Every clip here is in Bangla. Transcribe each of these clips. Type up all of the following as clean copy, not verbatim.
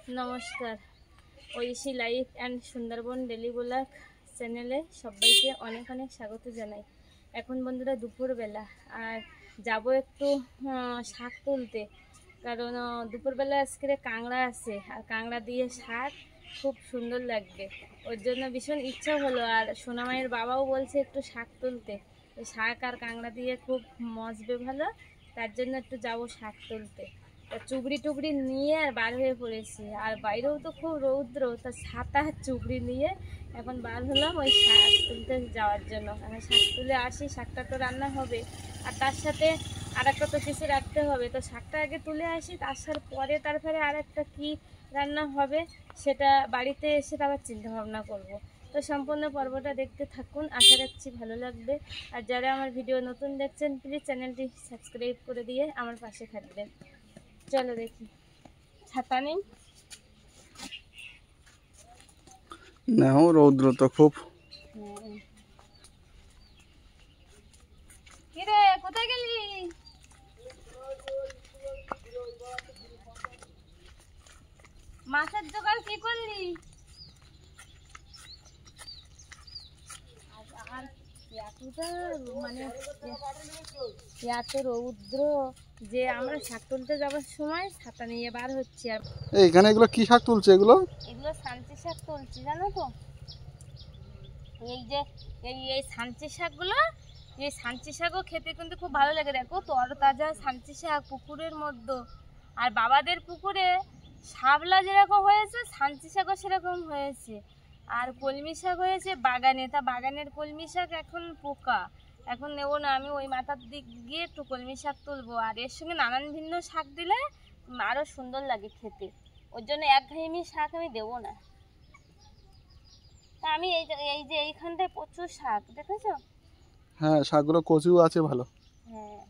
নমস্কার, Oishi life and Sundarban daily blog চ্যানেলে সবাইকে অনেক অনেক স্বাগত জানাই। এখন বন্ধুরা দুপুরবেলা, আর যাব একটু শাক তুলতে, কারণ দুপুরবেলা আজকে কাঁকড়া আছে, আর কাঁকড়া দিয়ে শাক খুব সুন্দর লাগবে। ওর জন্য ভীষণ ইচ্ছা হলো, আর সোনামায়ের বাবাও বলছে একটু শাক তুলতে। শাক আর কাঁকড়া দিয়ে খুব মজবে ভালো, তার জন্য একটু যাবো শাক তুলতে। চুবড়ি টুবড়ি নিয়ে আর বার হয়ে পড়েছি, আর বাইরেও তো খুব রৌদ্র, তা ছাতা চুবড়ি নিয়ে এখন বার হলাম ওই শাক তুলতে যাওয়ার জন্য। শাক তুলে আসি, শাকটা তো রান্না হবে, আর তার সাথে আর একটা তো কিছু রাখতে হবে। তো শাকটা আগে তুলে আসি, আসার পরে তারপরে আর একটা কী রান্না হবে সেটা বাড়িতে এসে আবার চিন্তা ভাবনা করব। তো সম্পূর্ণ পর্বটা দেখতে থাকুন, আশা রাখছি ভালো লাগবে। আর যারা আমার ভিডিও নতুন দেখছেন প্লিজ চ্যানেলটি সাবস্ক্রাইব করে দিয়ে আমার পাশে থাকবেন। চলো দেখি, ছাতা নেই না, রৌদ্র তো খুব। কিরে কোথায় গেলি? মাছের জোগাড় কি করলি? আর এতটা মানে এত রৌদ্র যে আমরা শাক তুলতে যাওয়ার সময় ছাতা নিয়ে বার হচ্ছি। আর এইখানে এগুলো কি শাক তুলছে? এগুলো সাঞ্চি শাক তুলছি, জানো তো? এই যে এই সাঞ্চি শাকগুলো, এই সাঞ্চি শাকও খেতে কিন্তু খুব ভালো লাগে। দেখো তরতাজা সাঞ্চি শাক পুকুরের মধ্যে, আর বাবাদের পুকুরে শাপলা যেরকম হয়েছে সাঞ্চি শাকও সেরকম হয়েছে। আর কলমি শাক হয়েছে বাগানে, তা বাগানের কলমি শাক এখন পোকা, এখন নেবো না। আমি ওই মাথার দিক গিয়ে একটু কলমি শাক তুলবো, আর এর সঙ্গে নানান ভিন্ন শাক দিলে আরও সুন্দর লাগে খেতে। ওর জন্য একঘেয়েমি শাক আমি দেবো না। তা আমি এই যে এইখানটায় প্রচুর শাক, দেখেছো? হ্যাঁ, শাকগুলো কচু আছে ভালো। হ্যাঁ,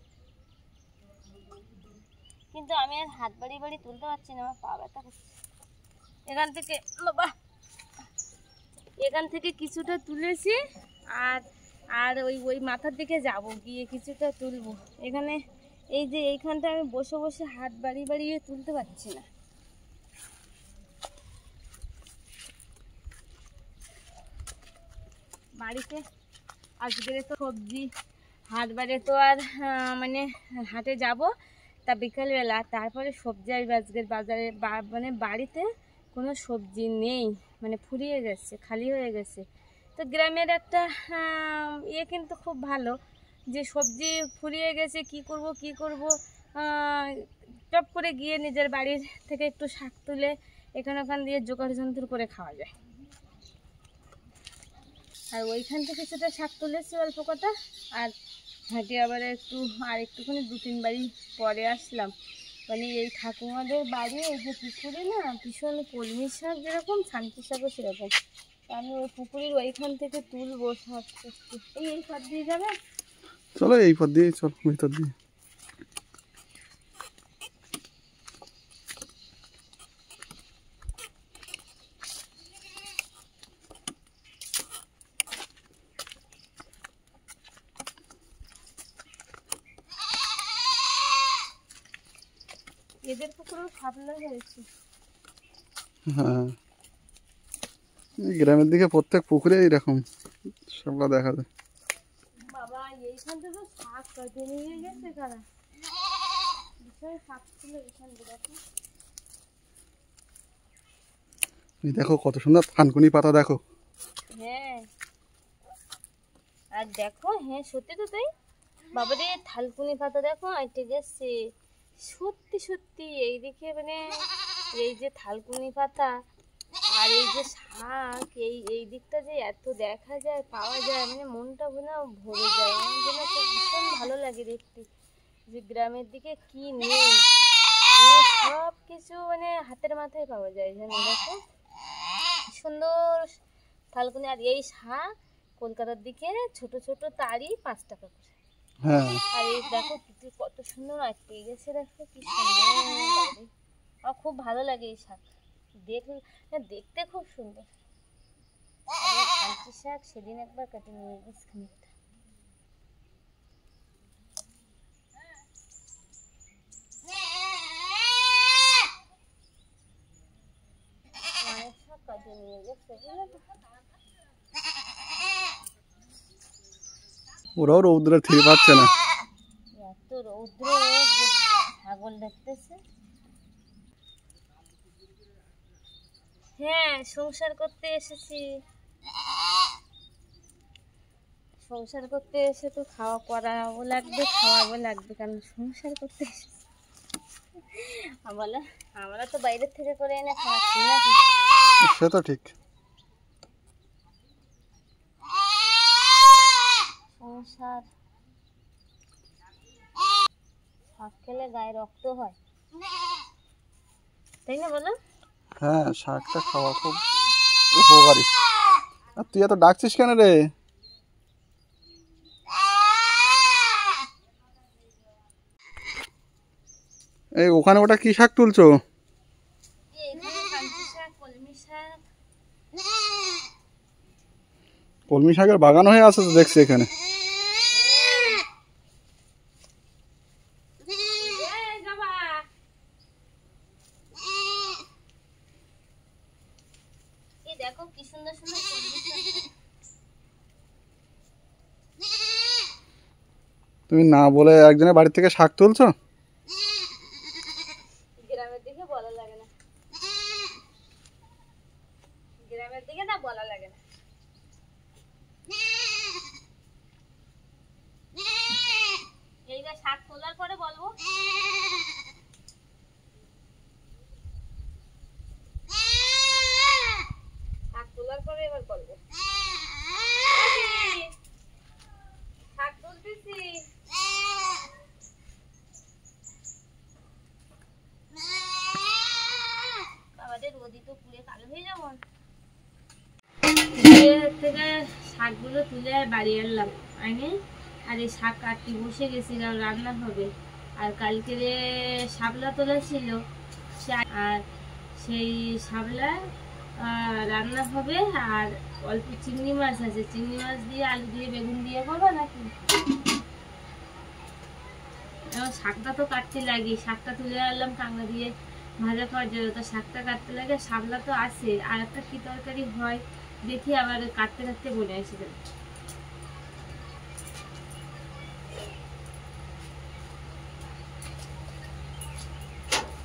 কিন্তু আমি আর হাত বাড়ি বাড়ি তুলতে পারছি না, আমার পা ব্যথা করছে। এখান থেকে বাবা, এখান থেকে কিছুটা তুলেছি, আর আর ওই মাথার দিকে যাব, গিয়ে কিছুটা তুলবো। এখানে এই যে এইখানটা আমি বসে বসে হাত বাড়িয়ে তুলতে পারছি না। বাড়িতে আজকে তো সবজি হাট বারে তো আর মানে হাটে যাব, তা বিকালবেলা তারপরে সবজি আসবে। আজকের বাজারে মানে বাড়িতে কোনো সবজি নেই, মানে ফুরিয়ে গেছে, খালি হয়ে গেছে। তো গ্রামের একটা কিন্তু খুব ভালো, যে সবজি ফুরিয়ে গেছে, কি করব টপ করে গিয়ে নিজের বাড়ির থেকে একটু শাক তুলে ওখান দিয়ে জোগাড় যন্ত্র করে খাওয়া যায়। আর ওইখান থেকে সেটা শাক তুলেছি অল্প কটা, আর হাঁটে আবার একটুখানি 2-3 বাড়ি পরে আসলাম। মানে এই ঠাকুমাদের বাড়ি এই যে পুকুরে না ভীষণ কলমি শাক, যেরকম শান্তি শাকও সেরকম। আমি ওই পুকুরের ওইখান থেকে তুলবো শাক। এই পথ দিয়ে যাবে? চলো এই পথ দিয়ে, চল ভিতর দিয়ে। এদের পুকুরেও শাপলা হয়েছে। হ্যাঁ, গ্রামের দিকে প্রত্যেক পুকুরে এইরকম শাপলা দেখা যায়। বাবা এইখান থেকে শাক কাটে নিয়ে গেছে কারা, ভীষণ শাক ছিল এইখান থেকে। দেখো কত সুন্দর থানকুনি পাতা, দেখো। হ্যাঁ, আর দেখো, হ্যাঁ সত্যি তো তাই। বাবারে থালকুনি পাতা দেখো আইটে গেছে, সত্যি সত্যি। এইদিকে মানে এই যে থালকুনি পাতা আর এই যে শাক, এই দিকটা যে এত দেখা যায়, পাওয়া যায়, মানে মনটা না ভরে যায়। আমার জন্য খুব ভীষণ ভালো লাগে দেখতে, যে গ্রামের দিকে কি নেই, মানে সব কিছু মানে হাতের মাথায় পাওয়া যায়। জানো, দেখো সুন্দর থালকুনি। আর এই শাক কলকাতার দিকে ছোট ছোট তারি 5 টাকা করে। হ্যাঁ, আর এই দেখো কত সুন্দর আটকে গেছে, দেখো কি সুন্দর। আমার খুব ভালো লাগে এই শাক দেখতে খুব সুন্দর। শাক সেদিন একবার কেটে নিয়ে গেছি খানিকটা। ওরাও রৌদ্রে ঠিক পাচ্ছে না। এত রৌদ্র ছাগল দেখতেছে। হ্যাঁ, সংসার করতে এসেছি। সংসার করতে এসে তো খাওয়া করাও লাগবে, খাওয়াবো লাগবে, কারণ সংসার করতে এসেছি। আমরা তো বাইরের থেকে করে এনে খাওয়াচ্ছি নাকি? সে তো ঠিক। সংসার শাক খেলে গায়ে রক্ত হয়, তাই না বলো? হ্যাঁ, শাকটা খাওয়া খুব উপকারী। আর তুই এত ডাকছিস কেন রে? এই ওখানে ওটা কি শাক তুলছো? কলমি শাকের বাগান হয়ে আছে তো দেখছি এখানে। দেখো কি সুন্দর সুন্দর কলমি শাক। তুমি না বলে একজনের বাড়ি থেকে শাক তুলছো? গ্রামের দিকে বলা লাগে না, গ্রামের দিকে না বলা লাগে না। এইবার শাক তোলার পরে বলবো। শাক তোলার পরে এবার বলবো। শাক তুলতেছি। আমাদের রোদি তো পুড়ে কালো হয়ে যাবো। থেকে শাকগুলো তুলে বাড়ি আনলাম, আনে আর এই শাক কাটতে বসে গেছি, কারণ রান্না হবে। আর কালকে শাপলা তোলা ছিল, আর সেই শাপলা রান্না হবে। আর অল্প চিংড়ি মাছ আছে, চিংড়ি মাছ দিয়ে আলু দিয়ে বেগুন দিয়ে করবো নাকি? শাকটা তো কাটতে লাগে, শাকটা তুলে আনলাম কাঁকড়া দিয়ে ভাজা খাওয়ার জন্য, তো শাকটা কাটতে লাগে। শাপলা তো আছে, আর একটা কি তরকারি হয় দেখি, আবার কাটতে কাটতে বলে আসে।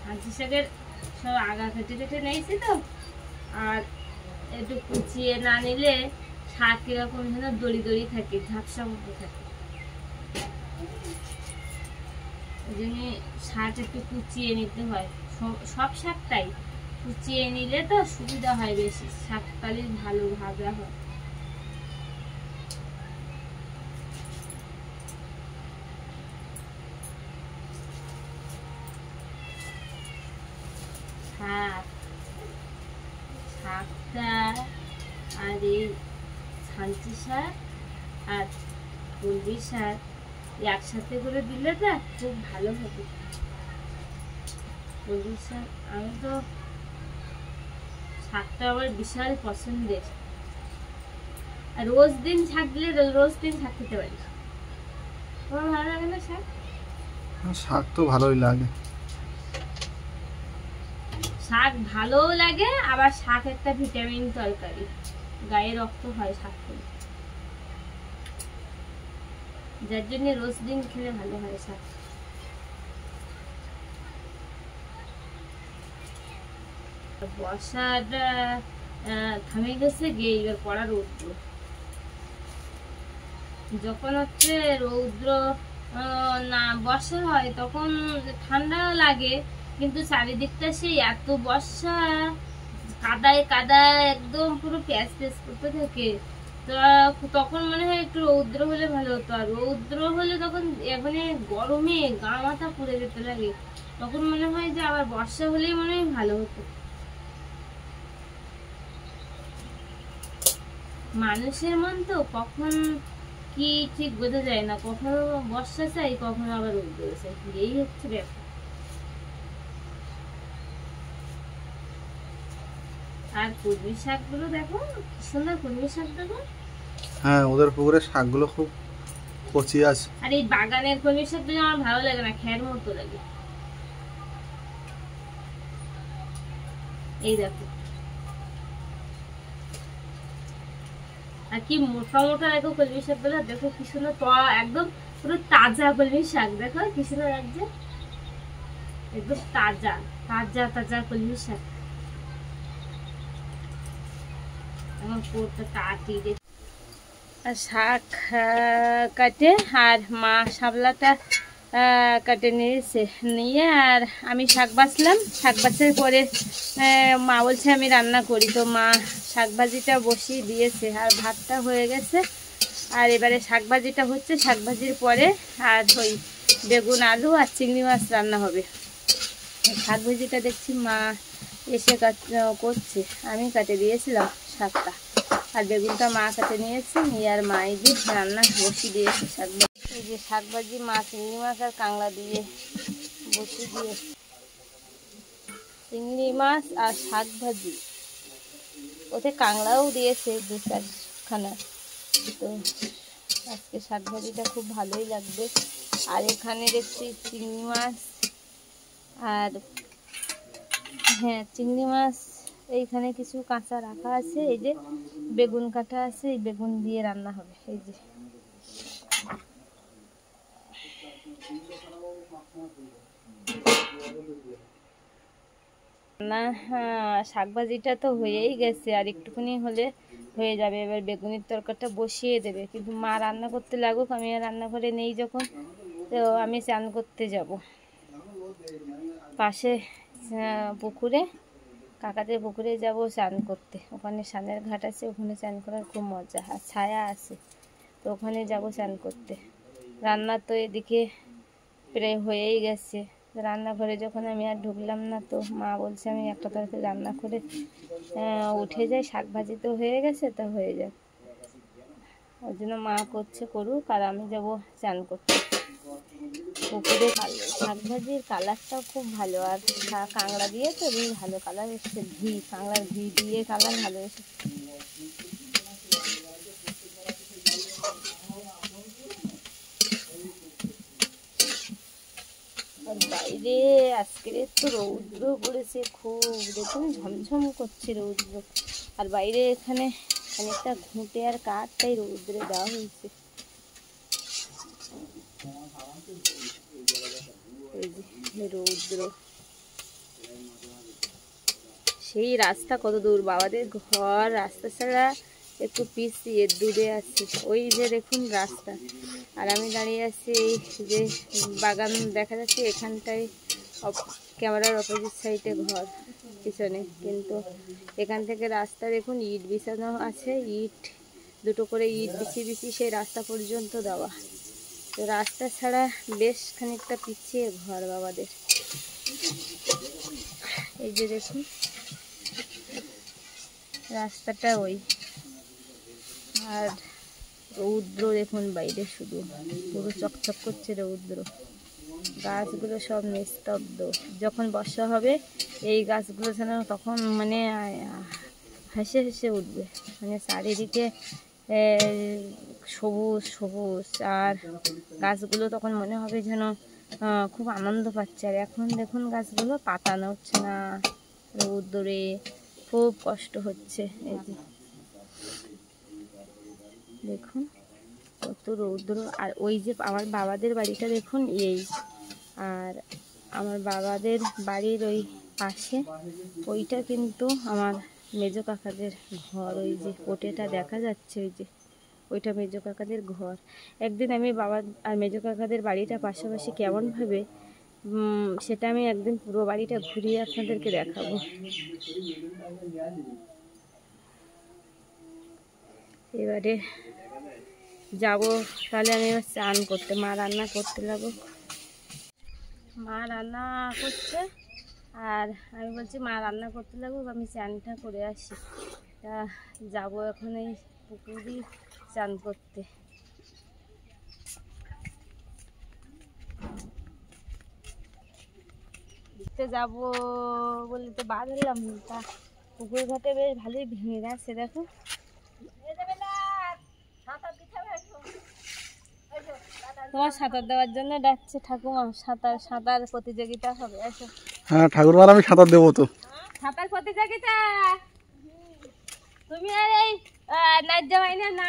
হাঁসি শাকের সব আগা কেটে কেটে নিয়েছি তো, আর একটু কুচিয়ে না নিলে শাক কিরকম যেন দড়ি দড়ি থাকে, ঝাপসা মতো থাকে। ওই জন্য শাক একটু কুচিয়ে নিতে হয়, সব শাকটাই কুচিয়ে নিলে তো সুবিধা হয় বেশি, শাকটালি ভালো ভাজা হয়। শাকটা আর এই ছাঞ্চি শাক আর কলমি শাক একসাথে করে দিলে না খুব ভালো হবে। কলমি শাক আমি তো শাকটা আমার বিশাল পছন্দের, আর রোজ দিন শাক দিলে রোজ দিন শাক খেতে পারি। তোমার ভালো লাগে না শাক? শাক তো ভালোই লাগে। শাক ভালোও লাগে, আবার শাক একটা ভিটামিন তরকারি, গায়ে রক্ত হয় শাক খেলে, যার জন্য রোজ দিন খেলে ভালো হয় শাক। বর্ষাটা থামে গেছে গিয়ে, এবার পড়া রৌদ্র। যখন হচ্ছে রৌদ্র না বর্ষা হয় তখন ঠান্ডাও লাগে, কিন্তু চারিদিকটা সেই এত বর্ষা, কাদায় কাদায় একদম পুরো প্যাচ প্যাচ করতে থাকে। তখন মনে হয় একটু রৌদ্র হলে ভালো হতো, আর রৌদ্র হলে তখন এখানে গরমে গা মাথা পুড়ে যেতে লাগে। তখন মনে হয় যে আবার বর্ষা হলেই মনে হয় ভালো হতো। মানুষের মন তো কখন কি ঠিক বোঝা যায় না, কখনো বর্ষা চাই, কখনো আবার রৌদ্র চাই, এই হচ্ছে ব্যাপার। আর কলমি শাকগুলো দেখো কি সুন্দর, কলমি শাক দেখো। হ্যাঁ, ওদের পুকুরে শাকগুলো খুব কচি আছে। আর এই বাগানের কলমি শাকগুলো আমার ভালো লাগে না, খ্যার মতো লাগে। এই দেখো আর কি মোটা মোটা দেখো কলমি শাকগুলো, দেখো কি সুন্দর একদম পুরো তাজা কলমি শাক, দেখো কি সুন্দর লাগছে, একদম তাজা তাজা তাজা কলমি শাক। আমার পুরোটা কাটি শাক কাটে, আর মা শাপলাটা কাটে নিয়েছে, নিয়ে আর আমি শাক বাছলাম। শাক বাছার পরে মা বলছে আমি রান্না করি, তো মা শাক ভাজিটা বসিয়ে দিয়েছে, আর ভাতটা হয়ে গেছে। আর এবারে শাক ভাজিটা হচ্ছে, শাক ভাজির পরে আর ওই বেগুন আলু আর চিংড়ি মাছ রান্না হবে। শাক ভাজিটা দেখছি মা এসে করছে, আমি কাটে দিয়েছিলাম শাকটা, আর বেগুনটা মা কাটে নিয়েছে, নিয়ে আর মা এই যে রান্না বসিয়ে দিয়েছে শাক ভাজি। এই যে শাক ভাজি মা চিংড়ি মাছ আর কাঁকড়া দিয়ে বসিয়ে দিয়ে, চিংড়ি মাছ আর শাক ভাজি, ওতে কাঁকড়াও দিয়েছে 2-4খানা। তো আজকে শাক ভাজিটা খুব ভালোই লাগবে। আর এখানে দেখছি চিংড়ি মাছ, আর হ্যাঁ চিংড়ি মাছ এইখানে কিছু কাঁচা রাখা আছে, এই যে বেগুন কাটা আছে, এই বেগুন দিয়ে রান্না হবে। এই যে না, শাক ভাজিটা তো হয়েই গেছে, আর একটুখানি হলে হয়ে যাবে। এবার বেগুনের তরকারিটা বসিয়ে দেবে, কিন্তু মা রান্না করতে লাগুক, আমি আর রান্নাঘরে নেই যখন, তো আমি স্নান করতে যাব পাশে পুকুরে, কাকাদের পুকুরে যাব স্নান করতে। ওখানে স্নানের ঘাট আছে, ওখানে স্নান করার খুব মজা, আর ছায়া আছে, তো ওখানে যাব স্নান করতে। রান্না তো এদিকে প্রায় হয়েই গেছে, রান্নাঘরে যখন আমি আর ঢুকলাম না, তো মা বলছে আমি একটা তরকারি রান্না করে উঠে যাই, শাক ভাজি তো হয়ে গেছে, তা হয়ে যাক। ওই জন্য মা করছে করুক, আর আমি যাব স্নান করতে পুকুরে। শাক ভাজির কালারটাও খুব ভালো, আর কাঁকড়া দিয়ে তো বেশ ভালো কালার এসছে, ঘি কাঁকড়ার ঘি দিয়ে কালার ভালো এসেছে। আর বাইরে আজকে একটু রৌদ্র পড়েছে খুব, দেখুন ঝমঝম করছে রৌদ্র। আর বাইরে এখানে খানিকটা ঘুঁটে আর কাঠ, তাই রৌদ্রে দেওয়া হয়েছে। এই যে রৌদ্র, সেই রাস্তা কত দূর, বাবাদের ঘর রাস্তা ছাড়া একটু পিছিয়ে দূরে আছে, ওই যে দেখুন রাস্তা। আর আমি দাঁড়িয়ে আছি এই যে বাগান দেখা যাচ্ছে, এখানটায় ক্যামেরার অপোজিট সাইডে ঘর পিছনে, কিন্তু এখান থেকে রাস্তা দেখুন ইট বিছানো আছে, ইট দুটো করে ইট বিছিয়ে বিছিয়ে সেই রাস্তা পর্যন্ত দেওয়া। তো রাস্তা ছাড়া বেশ খানিকটা পিছিয়ে ঘর বাবাদের। এই যে দেখুন রাস্তাটা ওই, আর রৌদ্র দেখুন বাইরে শুধু পুরো চকচক করছে রৌদ্র। গাছগুলো সব নিস্তব্ধ, যখন বর্ষা হবে এই গাছগুলো যেন তখন মানে হেসে হেসে উঠবে, মানে চারিদিকে সবুজ সবুজ, আর গাছগুলো তখন মনে হবে যেন খুব আনন্দ পাচ্ছে। আর এখন দেখুন গাছগুলো পাতা নড়ছে না, রৌদ্রে খুব কষ্ট হচ্ছে। এই যে দেখুন কত রৌদ্র। আর ওই যে আমার বাবাদের বাড়িটা দেখুন এই, আর আমার বাবাদের বাড়ির ওই পাশে ওইটা কিন্তু আমার মেজো কাকাদের ঘর, ওই যে কোটেটা দেখা যাচ্ছে, ওই যে ওইটা মেজো কাকাদের ঘর। একদিন আমি বাবা আর মেজো কাকাদের বাড়িটা পাশাপাশি কেমনভাবে, সেটা আমি একদিন পুরো বাড়িটা ঘুরিয়ে আপনাদেরকে দেখাবো। এবারে যাব তাহলে আমি স্নান করতে, মা রান্না করতে লাগো, মা রান্না করছে, আর আমি বলছি মা রান্না করতে লাগুক, আমি স্নানটা করে আসি। তা যাবো এখন এই পুকুরই স্নান করতে। ঘুরতে যাবো বলে তো বার হলাম, তা পুকুর ঘাটে বেশ ভালোই ভেঙে গেছে, দেখো। তোমার সাঁতার দেওয়ার জন্য ডাকছে ঠাকুমা, সাঁতার প্রতিযোগিতা হবে, এসো। হ্যাঁ ঠাকুরমার আমি সাঁতার দেবো তো। সাঁতার প্রতিযোগিতা, তুমি আর এই ন্যায্য মাইনে না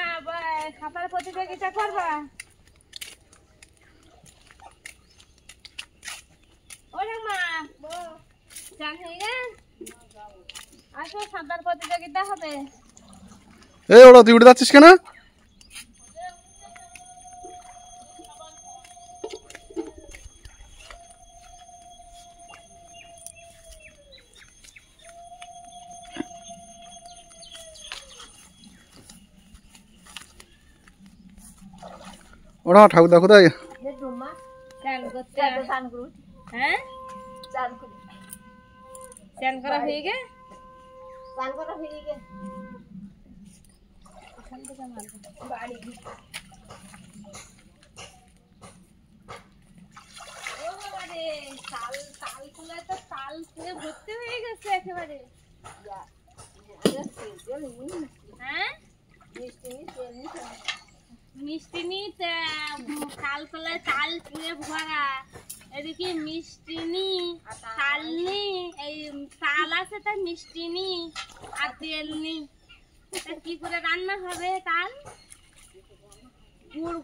খাতার প্রতিযোগিতা করবা? ওরে মা চান হয়ে গে আসো, সাঁতার প্রতিযোগিতা হবে। এই ওরা তুই উঠে যাচ্ছিস কেন? ওরা ঠাকুর দেখো তাই চান করতে হ্যাঁ চান করা হয়ে গে বাড়ি তাল তালগুলো তো তাল পুরো ভর্তি হয়ে গেছে একেবারে। হ্যাঁ মিষ্টি নি তাল কলায় তাল পুরে ভরা, এদিকে মিষ্টি নি তাল নি, এই তাল আছে তার মিষ্টি নি আর তেল নি, তা কি করে রান্না হবে? তাল গুড়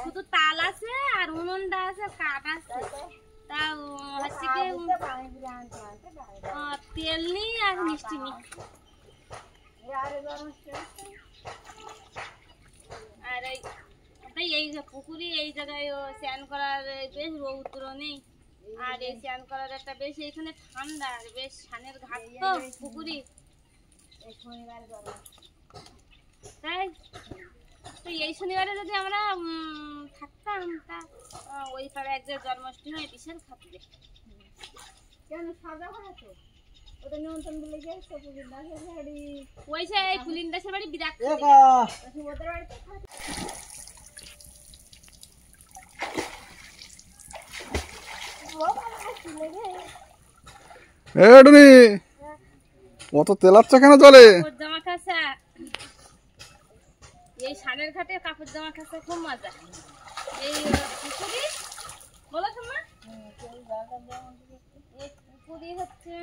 শুধু তাল আছে আর উনুনটা আছে, কাঠ আছে, তা হচ্ছে কি তেল নি আর মিষ্টি নি। আর এই পুকুরি এই জায়গায় স্নান করার বেশ রৌদ্র নেই, আর এই স্নান করার একটা বেশ এখানে ঠান্ডা, বেশ সানের ঘাট তো পুকুরি, তাই তো এই শনিবারে যদি আমরা থাকতাম তা ওই পাড়ে একজন জন্মাষ্টমী বিশাল খাতবে। কেন সাজা হয় তো ওটা নিমন্ত্রণ দিলে গিয়ে ওই সে পুলিন দাসের বাড়ি বিরাট ওদের বাড়িতে অত তেলাচ্ছা কেন জলে? জামা কাঁচা এই সানের ঘাটে কাপড় জামা কাঁচা খুব মজা। এই পুকুরি বলো তোমার এই পুকুরি হচ্ছে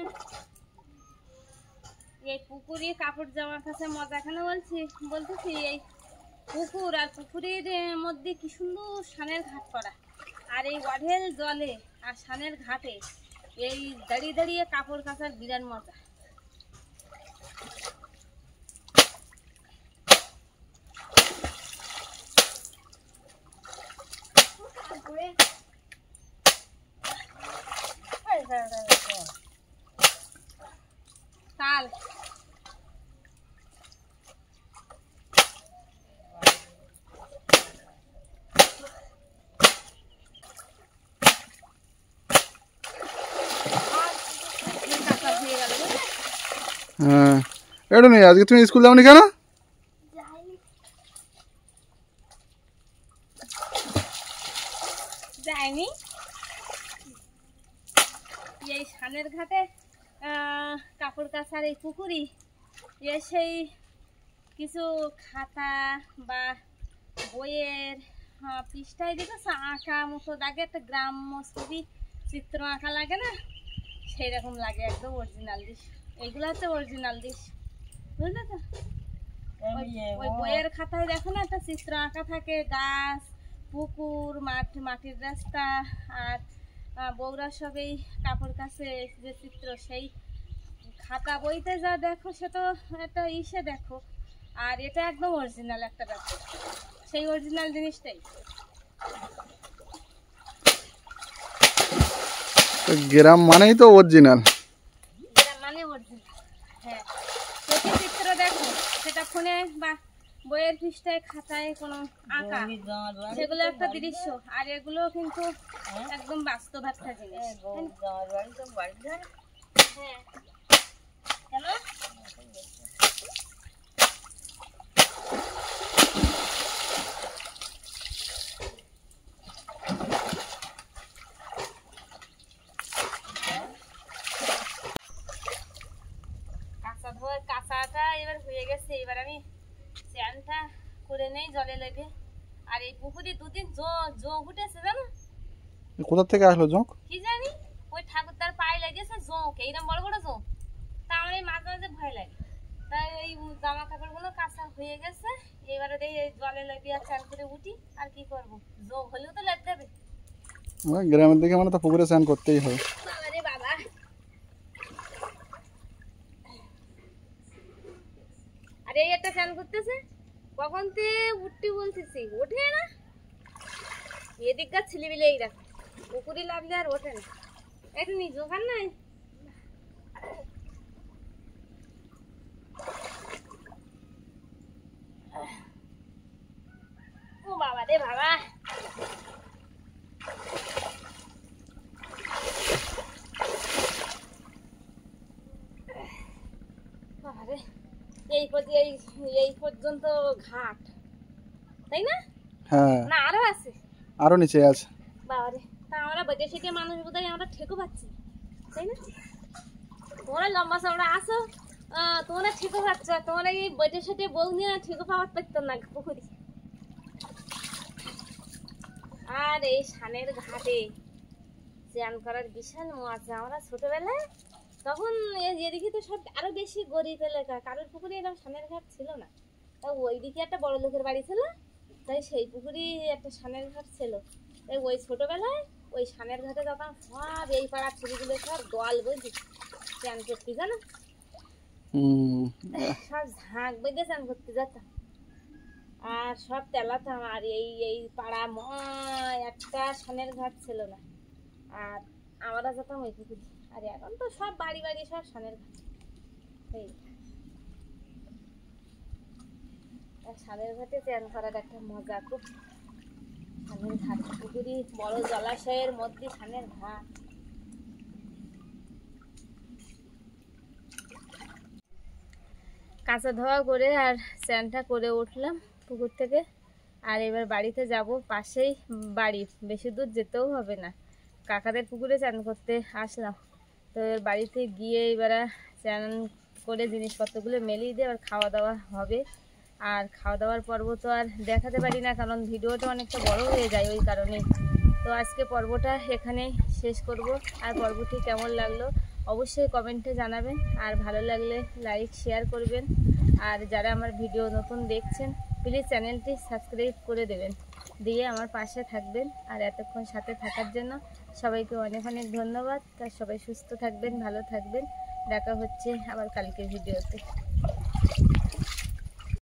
এই পুকুরি কাপড় জামা কাঁচা মজা কেন বলতেছি এই পুকুর আর পুকুরের মধ্যে কি সুন্দর সানের ঘাট করা, আর এই অঢেল জলে আর সানের ঘাটে এই দাঁড়িয়ে দাঁড়িয়ে কাপড় কাচার বিরাট মজা। তাল হ্যাঁ এটা নেই। আজকে তুমি স্কুল যাওনি কেন? যায়নি। এই সানের ঘাটে কাপড় কাচার এই পুকুরি সেই কিছু খাতা বা বইয়ের পৃষ্ঠায় দেখেছ আঁকা মতো লাগে, একটা গ্রাম্য ছবি চিত্র আঁকা লাগে না, সেই রকম লাগে, একদম অরিজিনাল ডিশ। এইগুলো হচ্ছে অরিজিনাল ডিশ, বুঝলে তো? ওই বইয়ের খাতায় দেখো না একটা চিত্র আঁকা থাকে, গাছ, পুকুর, মাটির রাস্তা, আর বউরা সব এই কাপড় কাছে যে চিত্র, সেই খাতা বইতে যা দেখো সে তো একটা দেখো, আর এটা একদম অরিজিনাল একটা ব্যাপার, সেই অরিজিনাল জিনিসটাই। গ্রাম মানেই তো অরিজিনাল। গ্রাম মানে অরিজিনাল, হ্যাঁ। প্রতি চিত্র দেখো সেটা ফোনে বা বইয়ের পৃষ্ঠায় খাতায় কোনো আঁকা, সেগুলো একটা দৃশ্য, আর এগুলো কিন্তু একদম বাস্তব একটা জিনিস। হ্যাঁ কেন কাঁচাটা এবার হয়ে গেছে, এবার আমি স্নানটা করে নেই জলে লেগে। আর এই পুকুরে দুদিন জোঁক উঠেছে জানো? কোথা থেকে আসলো জোঁক? কি জানি, ওই ঠাকুরদার পায়ে লেগেছে জোঁক, এইরকম বড় বড় জোঁক, তা আমার এই মাঝে মাঝে ভয় লাগে। তাই এই জামা কাপড়গুলো কাঁচা হয়ে গেছে, এবারে এই জলে লেগে আর চান করে উঠি। আর কি করবো, যোগ হলেও তো লেগে যাবে। গ্রামের দিকে মানে তো পুকুরে স্নান করতেই হয়। বাবা রে বাবা, আরে এই একটা চান করতেছে, কখন তে উঠতে বলতেছি ওঠে না। এদিককার ছেলেবিলে এই রাখে, পুকুরে লাগলে আর ওঠে না। একটু নিজ ওখান নাই। ও বাবা রে বাবা, বাবারে, এই পর্যন্ত ঘাট, তাই না? হ্যাঁ, না আরো আছে? আরো নিচে আছে। বাবারে, তা আমরা বেঁচে সেটে মানুষ বোধহয় আমরা ঠেকো পাচ্ছি, তাই না? তোমরা লম্বা চওড়া আছো, তোমরা ঠেকো পাচ্ছ, তোমরা এই বেঁচে সেটে বউ নিয়ে ঠেকো পাওয়ার পারত না পুকুরি। আর এই সানের ঘাটে চান করার বিশাল মজা। আমরা ছোটবেলায় তখন এদিকে তো সব আরো বেশি গরিব এলাকা, কারোর পুকুরে এরকম সানের ঘাট ছিল না। তা ওইদিকে একটা বড় লোকের বাড়ি ছিল, তাই সেই পুকুরে একটা সানের ঘাট ছিল। তাই ওই ছোটবেলায় ওই সানের ঘাটে যখন সব এই পাড়ার ছেলেগুলো সব দল বুঝি চান করতে, জানো, সব ঝাঁক বেঁধে চান করতে যেতাম আর সব তেলাতাম। আর এই পাড়া একটা সানের ঘাট ছিল না, আর আমরা যেতাম ওই পুকুরে। আর এখন তো সব বাড়ি বাড়ি সব সানের ঘাট। এই সানের ঘাটে চান করার একটা মজা খুব। সানের ঘাট পুকুরি, বড় জলাশয়ের মধ্যে সানের ঘাট। কাঁচা ধোয়া করে আর স্নানটা করে উঠলাম পুকুর থেকে। আর এবার বাড়িতে যাব, পাশেই বাড়ি, বেশি দূর যেতেও হবে না। কাকাদের পুকুরে চান করতে আসলাম, তো এবার বাড়িতে গিয়ে এবার চান করে জিনিসপত্রগুলো মেলিয়ে দিয়ে আবার খাওয়া দাওয়া হবে। আর খাওয়া দাওয়ার পর্ব তো আর দেখাতে পারি না, কারণ ভিডিওটা অনেকটা বড় হয়ে যায় ওই কারণেই। তো আজকে পর্বটা এখানেই শেষ করব। আর পর্বটি কেমন লাগলো অবশ্যই কমেন্টে জানাবেন, আর ভালো লাগলে লাইক শেয়ার করবেন। আর যারা আমার ভিডিও নতুন দেখছেন প্লিজ চ্যানেলটি সাবস্ক্রাইব করে দেবেন, দিয়ে আমার পাশে থাকবেন। আর এতক্ষণ সাথে থাকার জন্য সবাইকে অনেক অনেক ধন্যবাদ। তার সবাই সুস্থ থাকবেন, ভালো থাকবেন। দেখা হচ্ছে আবার কালকের ভিডিওতে।